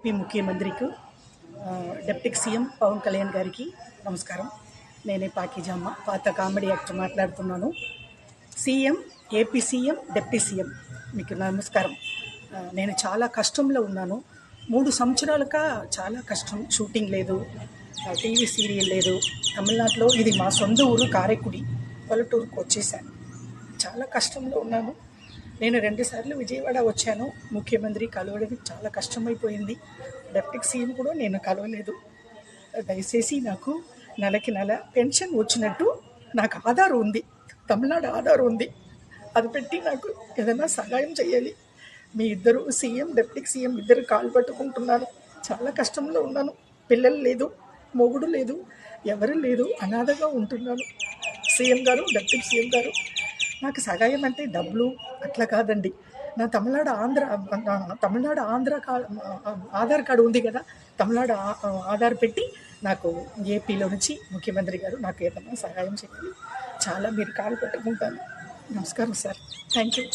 ముఖ్యమంత్రికి deputy CM Pawan Kalyan గారికి నమస్కారం. నేనే పాకిజమ్మ, పాత కామెడీ యాక్టర్ మాట్లాడుతున్నాను. CM, AP CM, deputy CM మీకు నమస్కారం. నేను చాలా కష్టంలో ఉన్నాను. 3 సంవత్సరాలుగా చాలా కష్టం. షూటింగ్ లేదు, టీవీ సీరియల్ లేదు. తమిళనాడులో ఇది మా సొంత ఊరు కారైకుడి, పల్లెటూరుకు వచ్చేసాను. చాలా కష్టంలో ఉన్నాను. నేను 2 సార్లు విజయవాడ వచ్చాను. ముఖ్యమంత్రి కలవడానికి చాలా కష్టమైపోయింది. డిప్యూటీ సీఎం కూడా నేను కలవలేదు. దయచేసి నాకు నెలకి నెల పెన్షన్ వచ్చినట్టు నాకు ఆధార్ ఉంది, తమిళనాడు ఆధార్ ఉంది, అది పెట్టి నాకు ఏదైనా సహాయం చేయాలి. మీ ఇద్దరు సీఎం, డిప్యూటీ సీఎం ఇద్దరు కాలు పట్టుకుంటున్నాను. చాలా కష్టంలో ఉన్నాను. పిల్లలు లేదు, మొగుడు లేదు, ఎవరు లేదు, అనాథగా ఉంటున్నాను. సీఎం గారు, డిప్యూటీ సీఎం గారు, నాకు సహాయం అంటే డబ్బులు అట్లా కాదండి. నా తమిళనాడు ఆంధ్ర ఆధార్ కార్డు ఉంది కదా, తమిళనాడు ఆధార్ పెట్టి నాకు ఏపీలో నుంచి ముఖ్యమంత్రి గారు నాకు ఏదైనా సహాయం చేయాలి. చాలా మీరు కాలు పెట్టుకుంటాను. నమస్కారం సార్. Thank you.